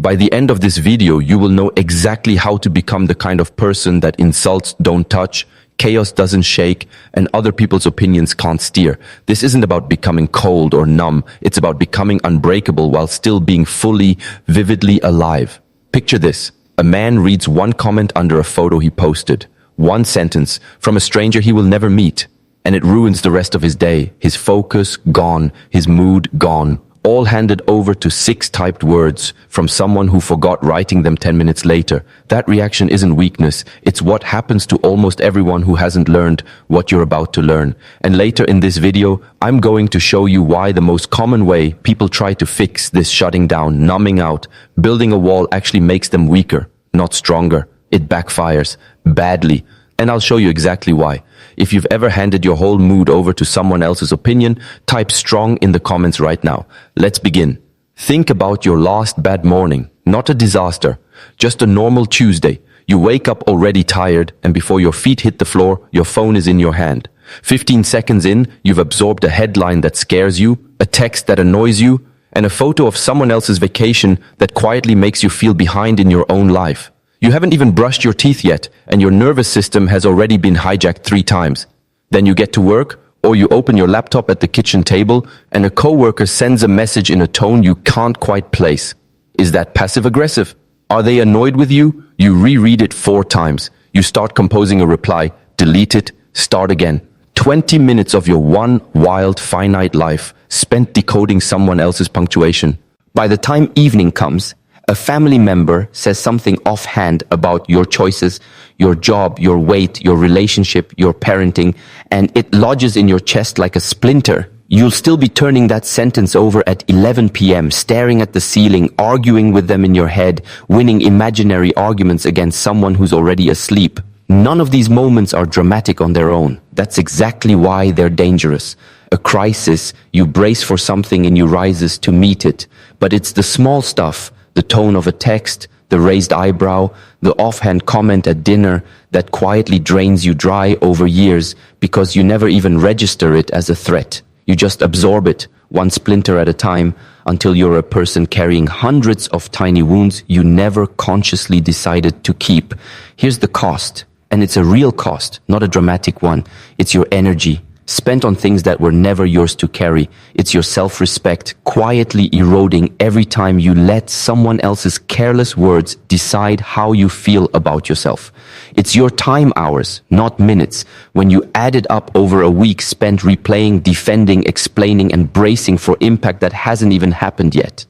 By the end of this video, you will know exactly how to become the kind of person that insults don't touch, chaos doesn't shake, and other people's opinions can't steer. This isn't about becoming cold or numb. It's about becoming unbreakable while still being fully, vividly alive. Picture this. A man reads one comment under a photo he posted. One sentence from a stranger he will never meet. And it ruins the rest of his day. His focus gone, his mood gone. All handed over to 6 typed words from someone who forgot writing them 10 minutes later. That reaction isn't weakness. It's what happens to almost everyone who hasn't learned what you're about to learn. And later in this video, I'm going to show you why the most common way people try to fix this shutting down, numbing out, building a wall actually makes them weaker, not stronger. It backfires badly. And I'll show you exactly why. If you've ever handed your whole mood over to someone else's opinion, type strong in the comments right now. Let's begin. Think about your last bad morning. Not a disaster, just a normal Tuesday. You wake up already tired, and before your feet hit the floor, your phone is in your hand. 15 seconds in, you've absorbed a headline that scares you, a text that annoys you, and a photo of someone else's vacation that quietly makes you feel behind in your own life. You haven't even brushed your teeth yet, and your nervous system has already been hijacked 3 times. Then you get to work, or you open your laptop at the kitchen table, and a coworker sends a message in a tone you can't quite place. Is that passive-aggressive? Are they annoyed with you? You reread it 4 times. You start composing a reply, delete it, start again. 20 minutes of your one wild, finite life spent decoding someone else's punctuation. By the time evening comes, a family member says something offhand about your choices, your job, your weight, your relationship, your parenting, and it lodges in your chest like a splinter. You'll still be turning that sentence over at 11 p.m., staring at the ceiling, arguing with them in your head, winning imaginary arguments against someone who's already asleep. None of these moments are dramatic on their own. That's exactly why they're dangerous. A crisis, you brace for something and you rises to meet it. But it's the small stuff, the tone of a text, the raised eyebrow, the offhand comment at dinner that quietly drains you dry over years because you never even register it as a threat. You just absorb it, one splinter at a time, until you're a person carrying hundreds of tiny wounds you never consciously decided to keep. Here's the cost, and it's a real cost, not a dramatic one. It's your energy, spent on things that were never yours to carry. It's your self-respect quietly eroding every time you let someone else's careless words decide how you feel about yourself. It's your time hours, not minutes, when you add it up over a week spent replaying, defending, explaining, and bracing for impact that hasn't even happened yet.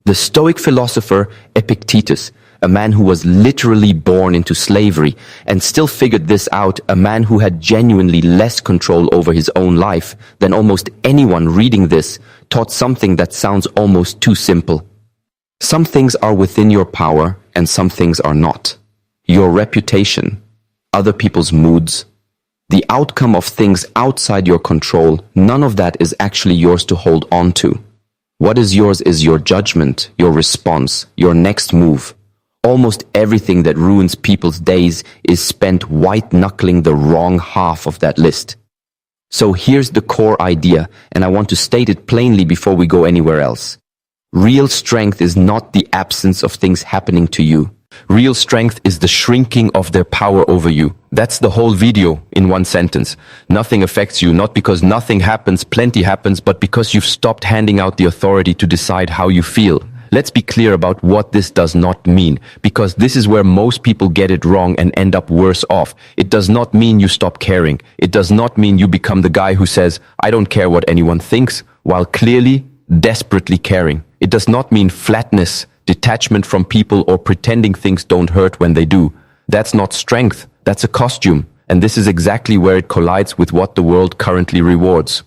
The Stoic philosopher Epictetus, a man who was literally born into slavery and still figured this out, a man who had genuinely less control over his own life than almost anyone reading this, taught something that sounds almost too simple. Some things are within your power and some things are not. Your reputation, other people's moods, the outcome of things outside your control, none of that is actually yours to hold on to. What is yours is your judgment, your response, your next move. Almost everything that ruins people's days is spent white-knuckling the wrong half of that list. So here's the core idea, and I want to state it plainly before we go anywhere else. Real strength is not the absence of things happening to you. Real strength is the shrinking of their power over you. That's the whole video in one sentence. Nothing affects you, not because nothing happens, plenty happens, but because you've stopped handing out the authority to decide how you feel. Let's be clear about what this does not mean, because this is where most people get it wrong and end up worse off. It does not mean you stop caring. It does not mean you become the guy who says, I don't care what anyone thinks, while clearly, desperately caring. It does not mean flatness, detachment from people, or pretending things don't hurt when they do. That's not strength, that's a costume, and this is exactly where it collides with what the world currently rewards.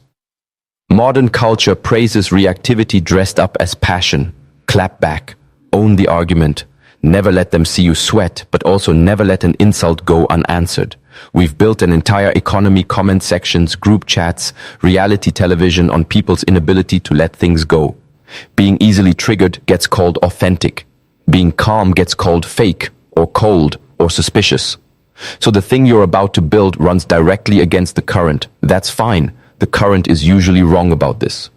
Modern culture praises reactivity dressed up as passion. Clap back, own the argument, never let them see you sweat, but also never let an insult go unanswered. We've built an entire economy, comment sections, group chats, reality television on people's inability to let things go. Being easily triggered gets called authentic. Being calm gets called fake, or cold, or suspicious. So the thing you're about to build runs directly against the current. That's fine. The current is usually wrong about this.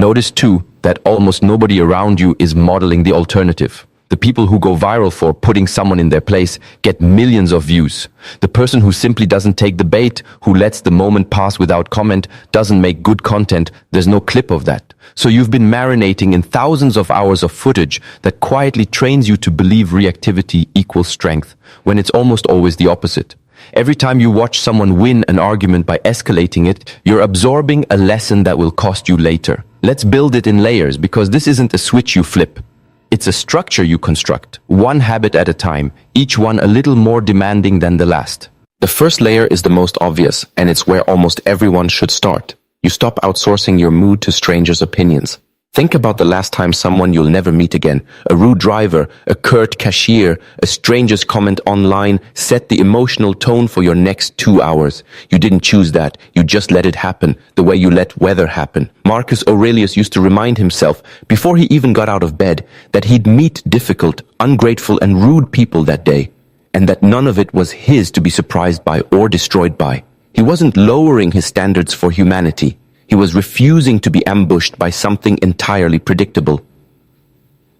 Notice too that almost nobody around you is modeling the alternative. The people who go viral for putting someone in their place get millions of views. The person who simply doesn't take the bait, who lets the moment pass without comment, doesn't make good content, there's no clip of that. So you've been marinating in thousands of hours of footage that quietly trains you to believe reactivity equals strength, when it's almost always the opposite. Every time you watch someone win an argument by escalating it, you're absorbing a lesson that will cost you later. Let's build it in layers, because this isn't a switch you flip. It's a structure you construct, one habit at a time, each one a little more demanding than the last. The first layer is the most obvious, and it's where almost everyone should start. You stop outsourcing your mood to strangers' opinions. Think about the last time someone you'll never meet again, a rude driver, a curt cashier, a stranger's comment online, set the emotional tone for your next 2 hours. You didn't choose that. You just let it happen, the way you let weather happen. Marcus Aurelius used to remind himself, before he even got out of bed, that he'd meet difficult, ungrateful, and rude people that day, and that none of it was his to be surprised by or destroyed by. He wasn't lowering his standards for humanity. He was refusing to be ambushed by something entirely predictable.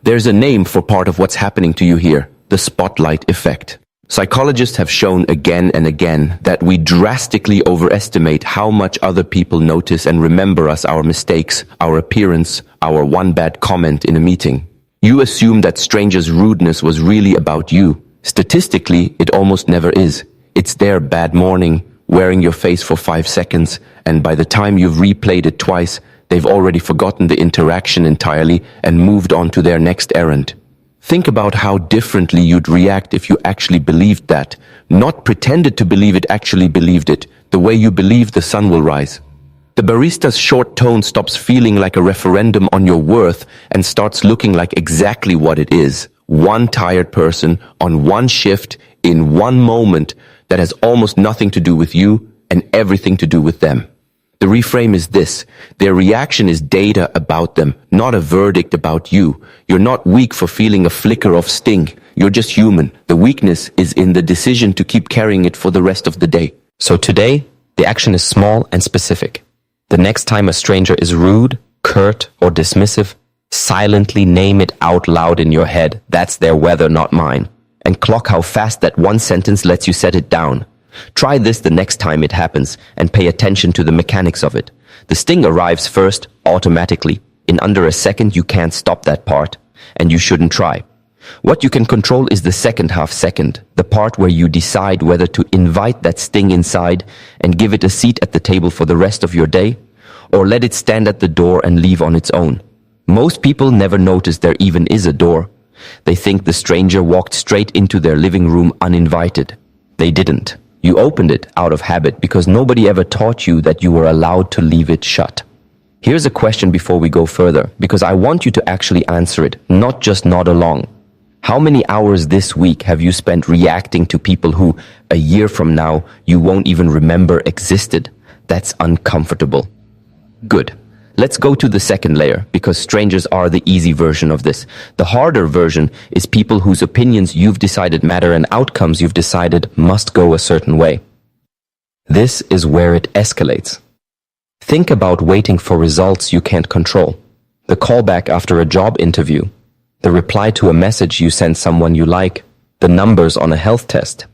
There's a name for part of what's happening to you here, the spotlight effect. Psychologists have shown again and again that we drastically overestimate how much other people notice and remember us, our mistakes, our appearance, our one bad comment in a meeting. You assume that strangers' rudeness was really about you. Statistically, it almost never is. It's their bad morning, wearing your face for 5 seconds, and by the time you've replayed it twice, they've already forgotten the interaction entirely and moved on to their next errand. Think about how differently you'd react if you actually believed that, not pretended to believe it, actually believed it, the way you believe the sun will rise. The barista's short tone stops feeling like a referendum on your worth and starts looking like exactly what it is. One tired person on one shift in one moment that has almost nothing to do with you and everything to do with them. The reframe is this: their reaction is data about them, not a verdict about you. You're not weak for feeling a flicker of sting. You're just human. The weakness is in the decision to keep carrying it for the rest of the day. So today, the action is small and specific. The next time a stranger is rude, curt, or dismissive, silently name it out loud in your head. That's their weather, not mine. And clock how fast that one sentence lets you set it down. Try this the next time it happens and pay attention to the mechanics of it. The sting arrives first, automatically. In under a second, you can't stop that part, and you shouldn't try. What you can control is the second half second, the part where you decide whether to invite that sting inside and give it a seat at the table for the rest of your day, or let it stand at the door and leave on its own. Most people never notice there even is a door. They think the stranger walked straight into their living room uninvited. They didn't. You opened it out of habit because nobody ever taught you that you were allowed to leave it shut. Here's a question before we go further, because I want you to actually answer it, not just nod along. How many hours this week have you spent reacting to people who, a year from now, you won't even remember existed? That's uncomfortable. Good. Let's go to the second layer, because strangers are the easy version of this. The harder version is people whose opinions you've decided matter and outcomes you've decided must go a certain way. This is where it escalates. Think about waiting for results you can't control. The callback after a job interview. The reply to a message you send someone you like. The numbers on a health test.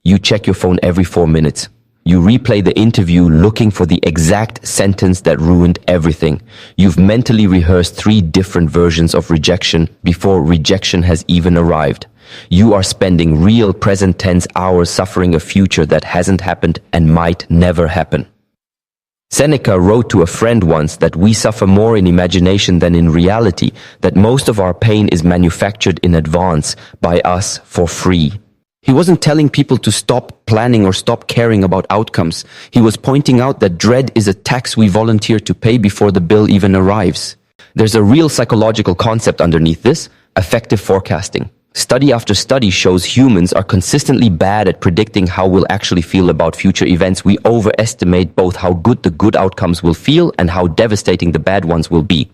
You check your phone every 4 minutes. You replay the interview looking for the exact sentence that ruined everything. You've mentally rehearsed 3 different versions of rejection before rejection has even arrived. You are spending real present tense hours suffering a future that hasn't happened and might never happen. Seneca wrote to a friend once that we suffer more in imagination than in reality, that most of our pain is manufactured in advance by us for free. He wasn't telling people to stop planning or stop caring about outcomes. He was pointing out that dread is a tax we volunteer to pay before the bill even arrives. There's a real psychological concept underneath this: affective forecasting. Study after study shows humans are consistently bad at predicting how we'll actually feel about future events. We overestimate both how good the good outcomes will feel and how devastating the bad ones will be.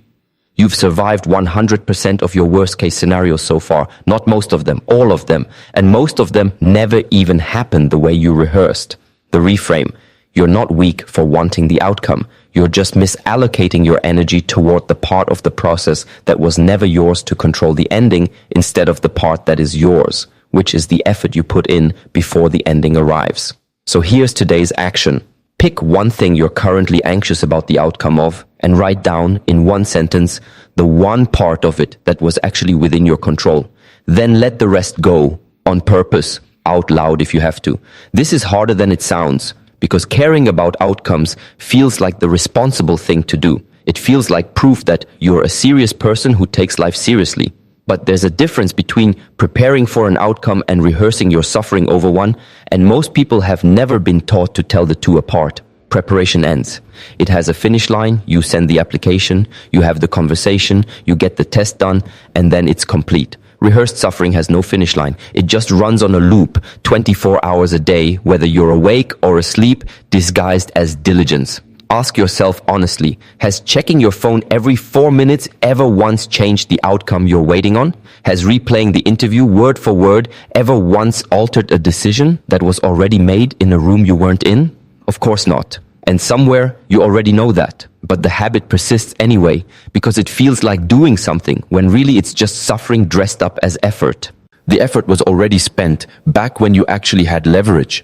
You've survived 100% of your worst-case scenarios so far. Not most of them, all of them. And most of them never even happened the way you rehearsed. The reframe: you're not weak for wanting the outcome. You're just misallocating your energy toward the part of the process that was never yours to control the ending instead of the part that is yours, which is the effort you put in before the ending arrives. So here's today's action. Pick one thing you're currently anxious about the outcome of and write down in one sentence the one part of it that was actually within your control. Then let the rest go on purpose, out loud if you have to. This is harder than it sounds because caring about outcomes feels like the responsible thing to do. It feels like proof that you're a serious person who takes life seriously. But there's a difference between preparing for an outcome and rehearsing your suffering over one, and most people have never been taught to tell the two apart. Preparation ends. It has a finish line, you send the application, you have the conversation, you get the test done, and then it's complete. Rehearsed suffering has no finish line. It just runs on a loop 24 hours a day, whether you're awake or asleep, disguised as diligence. Ask yourself honestly, has checking your phone every 4 minutes ever once changed the outcome you're waiting on? Has replaying the interview word for word ever once altered a decision that was already made in a room you weren't in? Of course not. And somewhere you already know that. But the habit persists anyway, because it feels like doing something when really it's just suffering dressed up as effort. The effort was already spent back when you actually had leverage.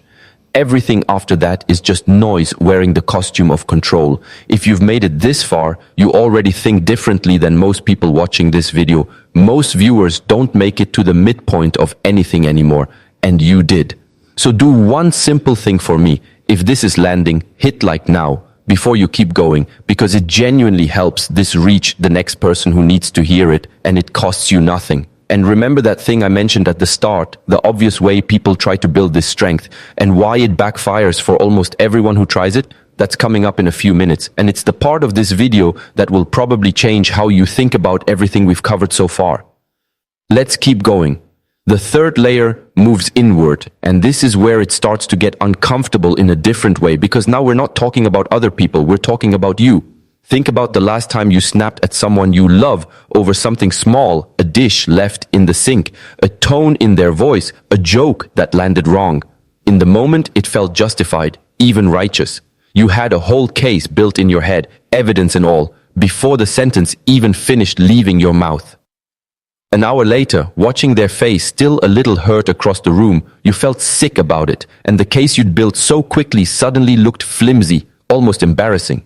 Everything after that is just noise wearing the costume of control. If you've made it this far, you already think differently than most people watching this video. Most viewers don't make it to the midpoint of anything anymore, and you did. So do one simple thing for me. If this is landing, hit like now, before you keep going, because it genuinely helps this reach the next person who needs to hear it, and it costs you nothing. And remember that thing I mentioned at the start, the obvious way people try to build this strength, and why it backfires for almost everyone who tries it? That's coming up in a few minutes, and it's the part of this video that will probably change how you think about everything we've covered so far. Let's keep going. The third layer moves inward, and this is where it starts to get uncomfortable in a different way, because now we're not talking about other people, we're talking about you. Think about the last time you snapped at someone you love over something small, a dish left in the sink, a tone in their voice, a joke that landed wrong. In the moment, it felt justified, even righteous. You had a whole case built in your head, evidence and all, before the sentence even finished leaving your mouth. An hour later, watching their face still a little hurt across the room, you felt sick about it, and the case you'd built so quickly suddenly looked flimsy, almost embarrassing.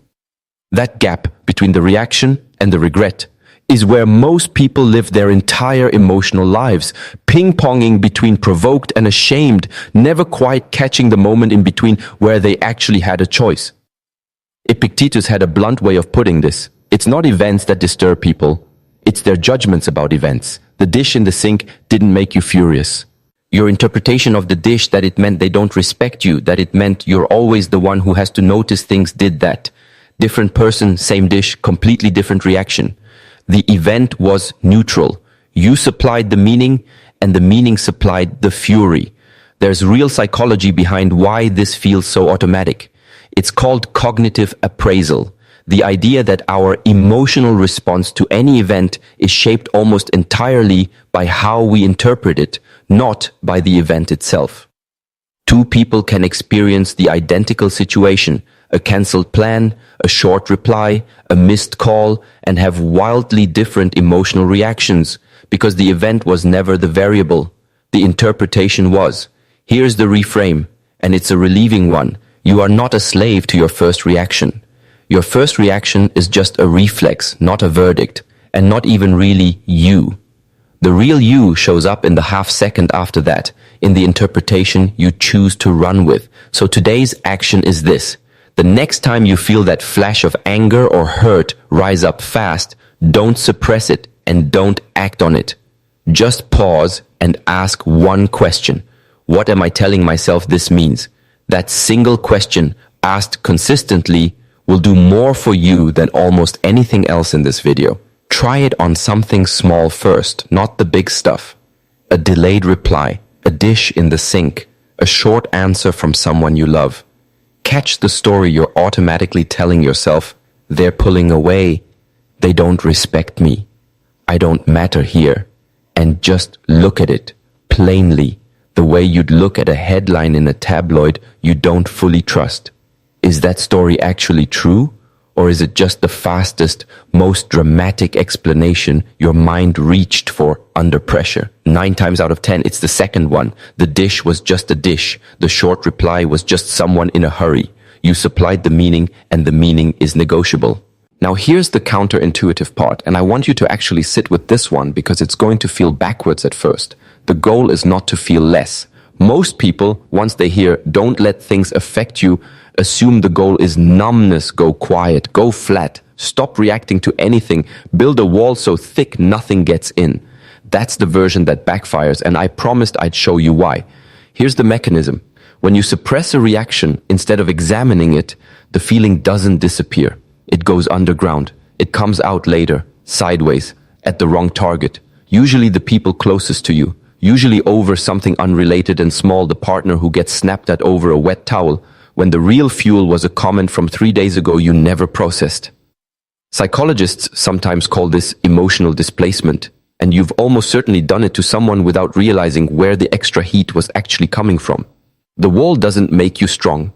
That gap between the reaction and the regret is where most people live their entire emotional lives, ping-ponging between provoked and ashamed, never quite catching the moment in between where they actually had a choice. Epictetus had a blunt way of putting this. It's not events that disturb people. It's their judgments about events. The dish in the sink didn't make you furious. Your interpretation of the dish, that it meant they don't respect you, that it meant you're always the one who has to notice things, did that. Different person, same dish, completely different reaction. The event was neutral. You supplied the meaning, and the meaning supplied the fury. There's real psychology behind why this feels so automatic. It's called cognitive appraisal. The idea that our emotional response to any event is shaped almost entirely by how we interpret it, not by the event itself. Two people can experience the identical situation, a cancelled plan, a short reply, a missed call, and have wildly different emotional reactions, because the event was never the variable. The interpretation was. Here's the reframe, and it's a relieving one. You are not a slave to your first reaction. Your first reaction is just a reflex, not a verdict, and not even really you. The real you shows up in the half second after that, in the interpretation you choose to run with. So today's action is this. The next time you feel that flash of anger or hurt rise up fast, don't suppress it and don't act on it. Just pause and ask one question. What am I telling myself this means? That single question, asked consistently, will do more for you than almost anything else in this video. Try it on something small first, not the big stuff. A delayed reply, a dish in the sink, a short answer from someone you love. Catch the story you're automatically telling yourself. They're pulling away. They don't respect me. I don't matter here. And just look at it, plainly, the way you'd look at a headline in a tabloid you don't fully trust. Is that story actually true? Or is it just the fastest, most dramatic explanation your mind reached for under pressure? 9 times out of 10, it's the second one. The dish was just a dish. The short reply was just someone in a hurry. You supplied the meaning, and the meaning is negotiable. Now here's the counterintuitive part, and I want you to actually sit with this one because it's going to feel backwards at first. The goal is not to feel less. Most people, once they hear, don't let things affect you, assume the goal is numbness, go quiet, go flat, stop reacting to anything, build a wall so thick nothing gets in. That's the version that backfires, and I promised I'd show you why. Here's the mechanism. When you suppress a reaction, instead of examining it, the feeling doesn't disappear. It goes underground. It comes out later, sideways, at the wrong target. Usually the people closest to you. Usually over something unrelated and small, the partner who gets snapped at over a wet towel, when the real fuel was a comment from 3 days ago you never processed. Psychologists sometimes call this emotional displacement, and you've almost certainly done it to someone without realizing where the extra heat was actually coming from. The wall doesn't make you strong.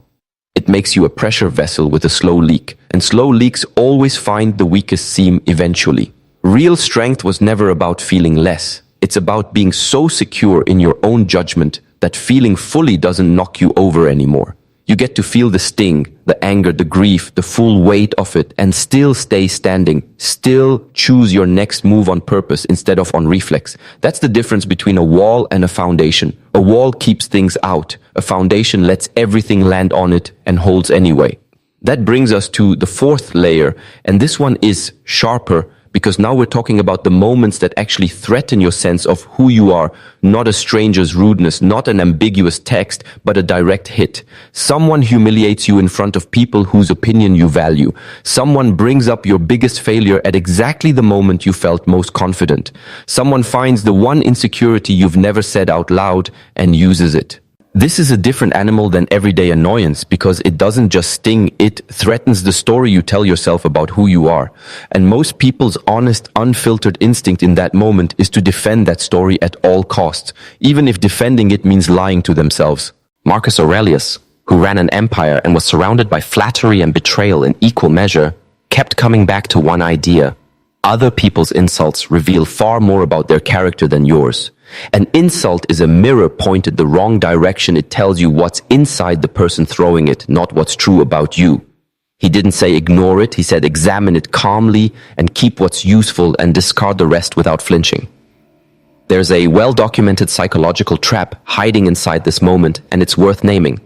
It makes you a pressure vessel with a slow leak, and slow leaks always find the weakest seam eventually. Real strength was never about feeling less. It's about being so secure in your own judgment that feeling fully doesn't knock you over anymore. You get to feel the sting, the anger, the grief, the full weight of it, and still stay standing, still choose your next move on purpose instead of on reflex. That's the difference between a wall and a foundation. A wall keeps things out. A foundation lets everything land on it and holds anyway. That brings us to the fourth layer, and this one is sharper, because now we're talking about the moments that actually threaten your sense of who you are, not a stranger's rudeness, not an ambiguous text, but a direct hit. Someone humiliates you in front of people whose opinion you value. Someone brings up your biggest failure at exactly the moment you felt most confident. Someone finds the one insecurity you've never said out loud and uses it. This is a different animal than everyday annoyance because it doesn't just sting, it threatens the story you tell yourself about who you are. And most people's honest, unfiltered instinct in that moment is to defend that story at all costs, even if defending it means lying to themselves. Marcus Aurelius, who ran an empire and was surrounded by flattery and betrayal in equal measure, kept coming back to one idea. Other people's insults reveal far more about their character than yours. An insult is a mirror pointed the wrong direction. It tells you what's inside the person throwing it, not what's true about you. He didn't say ignore it, he said examine it calmly and keep what's useful and discard the rest without flinching. There's a well-documented psychological trap hiding inside this moment, and it's worth naming.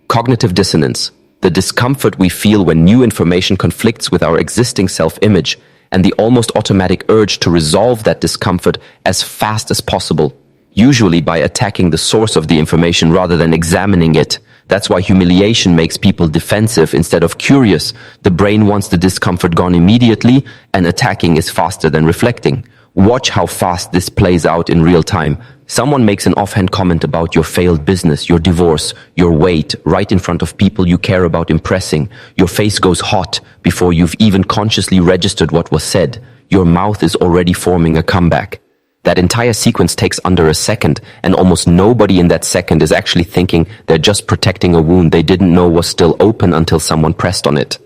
Cognitive dissonance, the discomfort we feel when new information conflicts with our existing self-image, and the almost automatic urge to resolve that discomfort as fast as possible, usually by attacking the source of the information rather than examining it. That's why humiliation makes people defensive instead of curious. The brain wants the discomfort gone immediately, and attacking is faster than reflecting. Watch how fast this plays out in real time. Someone makes an offhand comment about your failed business, your divorce, your weight, right in front of people you care about impressing. Your face goes hot before you've even consciously registered what was said. Your mouth is already forming a comeback. That entire sequence takes under a second, and almost nobody in that second is actually thinking they're just protecting a wound they didn't know was still open until someone pressed on it.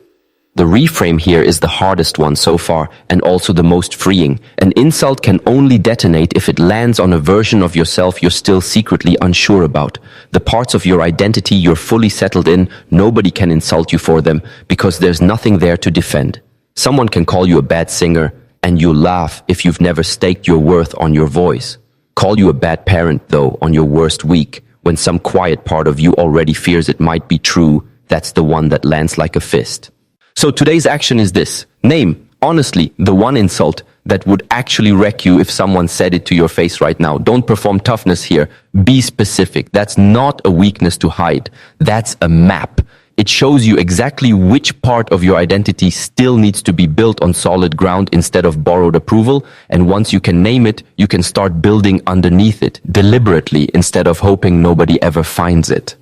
The reframe here is the hardest one so far, and also the most freeing. An insult can only detonate if it lands on a version of yourself you're still secretly unsure about. The parts of your identity you're fully settled in, nobody can insult you for them, because there's nothing there to defend. Someone can call you a bad singer, and you'll laugh if you've never staked your worth on your voice. Call you a bad parent, though, on your worst week, when some quiet part of you already fears it might be true. That's the one that lands like a fist. So today's action is this. Name, honestly, the one insult that would actually wreck you if someone said it to your face right now. Don't perform toughness here. Be specific. That's not a weakness to hide. That's a map. It shows you exactly which part of your identity still needs to be built on solid ground instead of borrowed approval. And once you can name it, you can start building underneath it deliberately instead of hoping nobody ever finds it.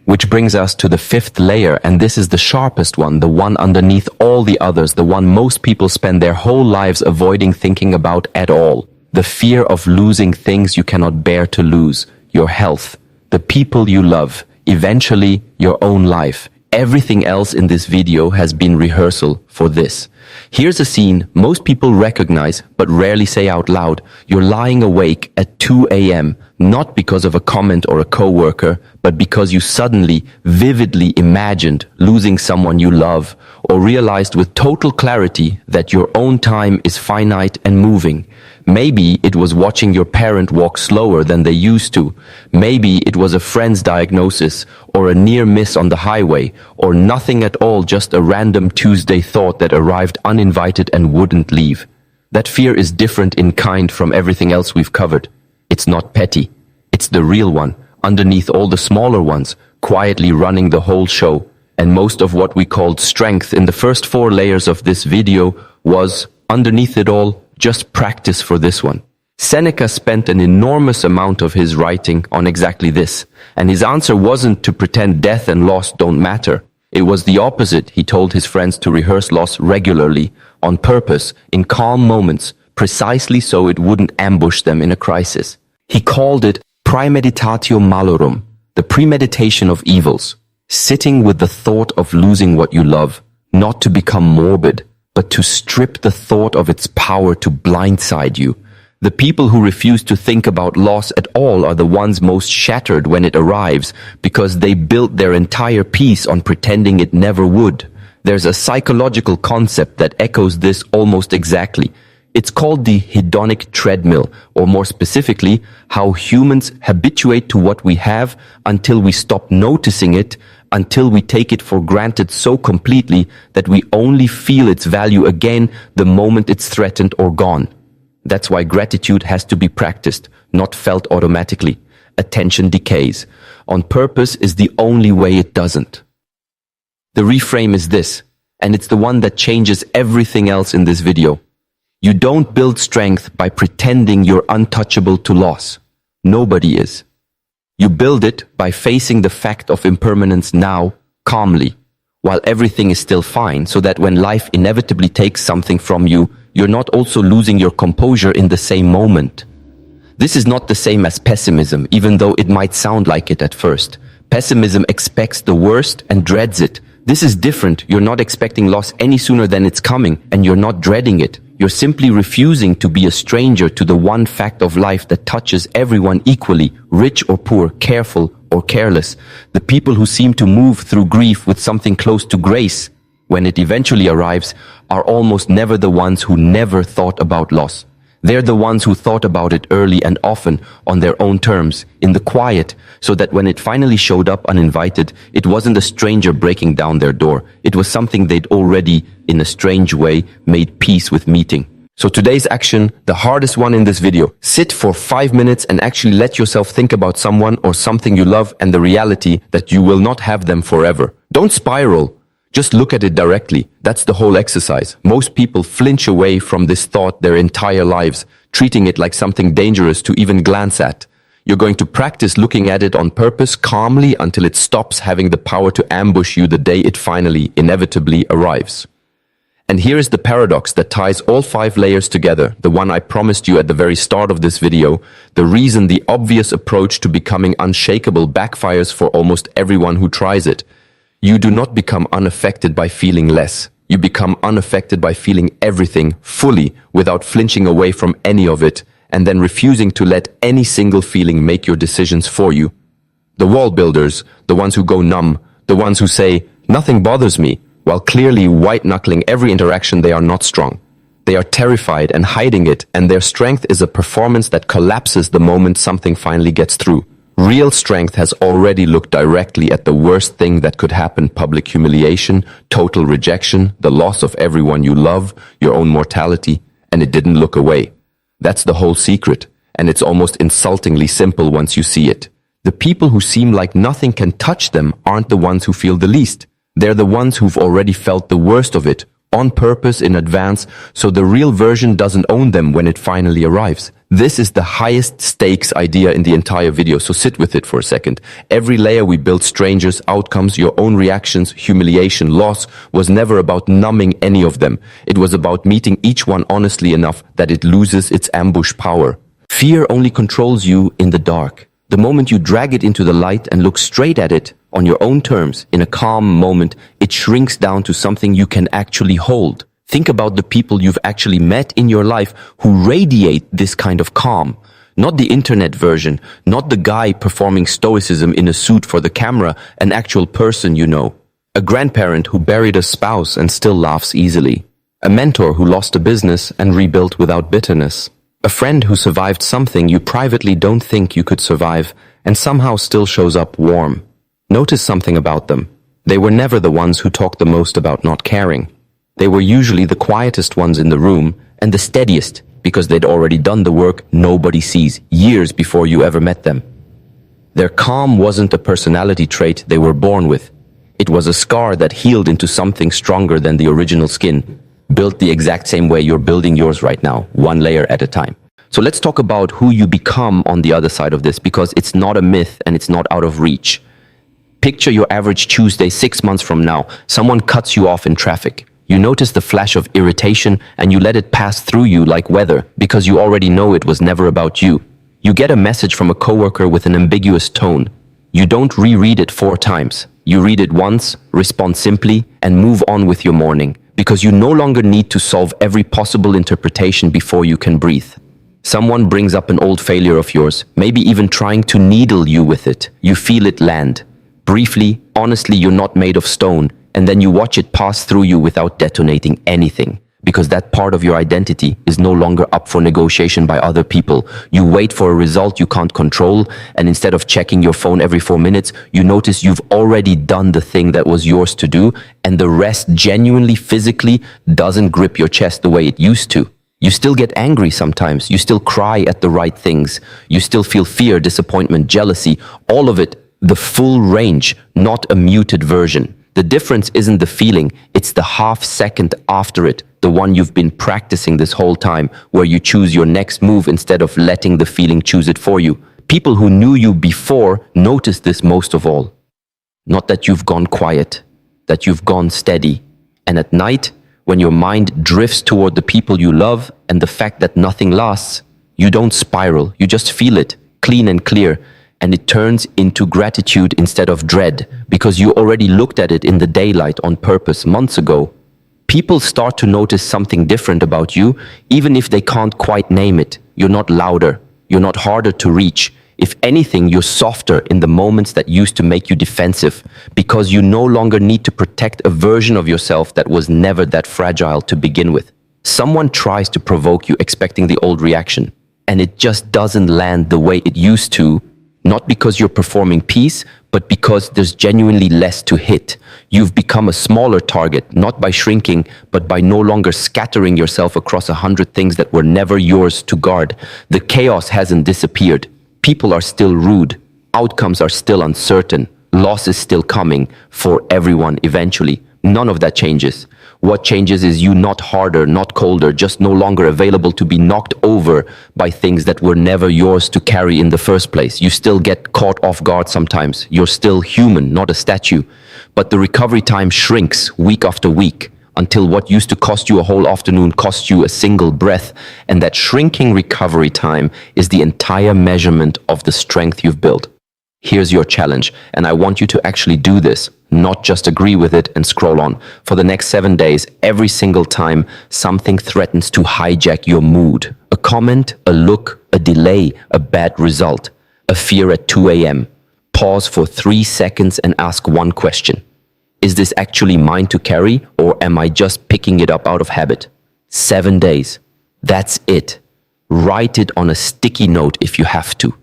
Which brings us to the fifth layer, and this is the sharpest one, the one underneath all the others, the one most people spend their whole lives avoiding thinking about at all. The fear of losing things you cannot bear to lose, your health, the people you love, eventually your own life. Everything else in this video has been rehearsal for this. Here's a scene most people recognize but rarely say out loud. You're lying awake at 2 a.m., not because of a comment or a coworker, but because you suddenly, vividly imagined losing someone you love, or realized with total clarity that your own time is finite and moving. Maybe it was watching your parent walk slower than they used to. Maybe it was a friend's diagnosis, or a near miss on the highway, or nothing at all, just a random Tuesday thought that arrived uninvited and wouldn't leave. That fear is different in kind from everything else we've covered. It's not petty. It's the real one, underneath all the smaller ones, quietly running the whole show. And most of what we called strength in the first 4 layers of this video was, underneath it all, just practice for this one. Seneca spent an enormous amount of his writing on exactly this, and his answer wasn't to pretend death and loss don't matter. It was the opposite. He told his friends to rehearse loss regularly, on purpose, in calm moments, precisely so it wouldn't ambush them in a crisis. He called it premeditatio malorum, the premeditation of evils, sitting with the thought of losing what you love, not to become morbid, but to strip the thought of its power to blindside you. The people who refuse to think about loss at all are the ones most shattered when it arrives, because they built their entire peace on pretending it never would. There's a psychological concept that echoes this almost exactly. It's called the hedonic treadmill, or more specifically, how humans habituate to what we have until we stop noticing it, until we take it for granted so completely that we only feel its value again the moment it's threatened or gone. That's why gratitude has to be practiced, not felt automatically. Attention decays. On purpose is the only way it doesn't. The reframe is this, and it's the one that changes everything else in this video. You don't build strength by pretending you're untouchable to loss. Nobody is. You build it by facing the fact of impermanence now, calmly, while everything is still fine, so that when life inevitably takes something from you, you're not also losing your composure in the same moment. This is not the same as pessimism, even though it might sound like it at first. Pessimism expects the worst and dreads it. This is different. You're not expecting loss any sooner than it's coming, and you're not dreading it. You're simply refusing to be a stranger to the one fact of life that touches everyone equally, rich or poor, careful or careless. The people who seem to move through grief with something close to grace, when it eventually arrives, are almost never the ones who never thought about loss. They're the ones who thought about it early and often, on their own terms, in the quiet, so that when it finally showed up uninvited, it wasn't a stranger breaking down their door. It was something they'd already, in a strange way, made peace with meeting. So today's action, the hardest one in this video. Sit for 5 minutes and actually let yourself think about someone or something you love and the reality that you will not have them forever. Don't spiral. Just look at it directly. That's the whole exercise. Most people flinch away from this thought their entire lives, treating it like something dangerous to even glance at. You're going to practice looking at it on purpose, calmly, until it stops having the power to ambush you the day it finally, inevitably arrives. And here is the paradox that ties all 5 layers together, the one I promised you at the very start of this video, the reason the obvious approach to becoming unshakable backfires for almost everyone who tries it. You do not become unaffected by feeling less. You become unaffected by feeling everything fully without flinching away from any of it and then refusing to let any single feeling make your decisions for you. The wall builders, the ones who go numb, the ones who say, "Nothing bothers me," while clearly white-knuckling every interaction, they are not strong. They are terrified and hiding it, and their strength is a performance that collapses the moment something finally gets through. Real strength has already looked directly at the worst thing that could happen: public humiliation, total rejection, the loss of everyone you love, your own mortality, and it didn't look away. That's the whole secret, and it's almost insultingly simple once you see it. The people who seem like nothing can touch them aren't the ones who feel the least. They're the ones who've already felt the worst of it, on purpose in advance, so the real version doesn't own them when it finally arrives. This is the highest stakes idea in the entire video, so sit with it for a second. Every layer we built, strangers, outcomes, your own reactions, humiliation, loss, was never about numbing any of them. It was about meeting each one honestly enough that it loses its ambush power. Fear only controls you in the dark. The moment you drag it into the light and look straight at it on your own terms, in a calm moment, it shrinks down to something you can actually hold. Think about the people you've actually met in your life who radiate this kind of calm. Not the internet version, not the guy performing stoicism in a suit for the camera, an actual person you know. A grandparent who buried a spouse and still laughs easily. A mentor who lost a business and rebuilt without bitterness. A friend who survived something you privately don't think you could survive and somehow still shows up warm. Notice something about them. They were never the ones who talked the most about not caring. They were usually the quietest ones in the room and the steadiest because they'd already done the work nobody sees years before you ever met them. Their calm wasn't a personality trait they were born with. It was a scar that healed into something stronger than the original skin, built the exact same way you're building yours right now, one layer at a time. So let's talk about who you become on the other side of this, because it's not a myth and it's not out of reach. Picture your average Tuesday 6 months from now. Someone cuts you off in traffic. You notice the flash of irritation and you let it pass through you like weather because you already know it was never about you. You get a message from a coworker with an ambiguous tone. You don't reread it 4 times. You read it once, respond simply, and move on with your morning, because you no longer need to solve every possible interpretation before you can breathe. Someone brings up an old failure of yours, maybe even trying to needle you with it. You feel it land. Briefly, honestly, you're not made of stone, and then you watch it pass through you without detonating anything, because that part of your identity is no longer up for negotiation by other people. You wait for a result you can't control, and instead of checking your phone every 4 minutes, you notice you've already done the thing that was yours to do, and the rest genuinely, physically doesn't grip your chest the way it used to. You still get angry sometimes, you still cry at the right things, you still feel fear, disappointment, jealousy, all of it, the full range, not a muted version. The difference isn't the feeling, it's the half second after it, the one you've been practicing this whole time, where you choose your next move instead of letting the feeling choose it for you. People who knew you before notice this most of all. Not that you've gone quiet, that you've gone steady. And at night, when your mind drifts toward the people you love and the fact that nothing lasts, you don't spiral, you just feel it, clean and clear. And it turns into gratitude instead of dread, because you already looked at it in the daylight on purpose months ago. People start to notice something different about you, even if they can't quite name it. You're not louder, you're not harder to reach. If anything, you're softer in the moments that used to make you defensive, because you no longer need to protect a version of yourself that was never that fragile to begin with. Someone tries to provoke you expecting the old reaction, and it just doesn't land the way it used to. Not because you're performing peace, but because there's genuinely less to hit. You've become a smaller target, not by shrinking, but by no longer scattering yourself across 100 things that were never yours to guard. The chaos hasn't disappeared. People are still rude. Outcomes are still uncertain. Loss is still coming for everyone eventually. None of that changes. What changes is you, not harder, not colder, just no longer available to be knocked over by things that were never yours to carry in the first place. You still get caught off guard sometimes. You're still human, not a statue. But the recovery time shrinks week after week until what used to cost you a whole afternoon costs you a single breath. And that shrinking recovery time is the entire measurement of the strength you've built. Here's your challenge, and I want you to actually do this, not just agree with it and scroll on. For the next 7 days, every single time something threatens to hijack your mood, a comment, a look, a delay, a bad result, a fear at 2 a.m., pause for 3 seconds and ask one question. Is this actually mine to carry, or am I just picking it up out of habit? 7 days. That's it. Write it on a sticky note if you have to.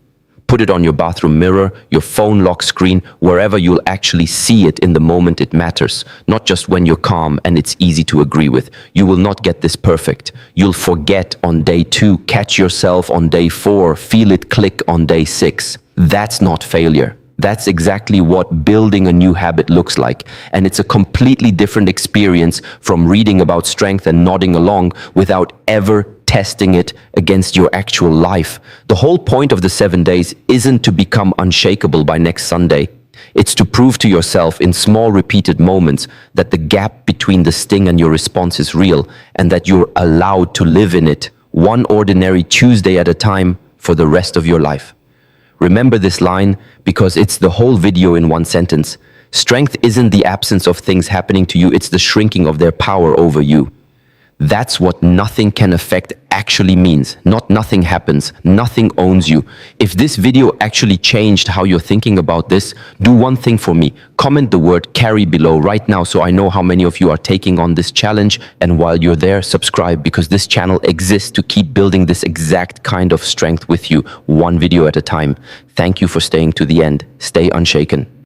Put it on your bathroom mirror, your phone lock screen, wherever you'll actually see it in the moment it matters, not just when you're calm and it's easy to agree with. You will not get this perfect. You'll forget on day 2, catch yourself on day 4, feel it click on day 6. That's not failure. That's exactly what building a new habit looks like. And it's a completely different experience from reading about strength and nodding along without ever testing it against your actual life. The whole point of the 7 days isn't to become unshakable by next Sunday. It's to prove to yourself in small repeated moments that the gap between the sting and your response is real, and that you're allowed to live in it, one ordinary Tuesday at a time, for the rest of your life. Remember this line because it's the whole video in one sentence. Strength isn't the absence of things happening to you, it's the shrinking of their power over you. That's what nothing can affect actually means. Not nothing happens, nothing owns you. If this video actually changed how you're thinking about this, do one thing for me. Comment the word carry below right now so I know how many of you are taking on this challenge. And while you're there, subscribe because this channel exists to keep building this exact kind of strength with you, one video at a time. Thank you for staying to the end. Stay unshaken.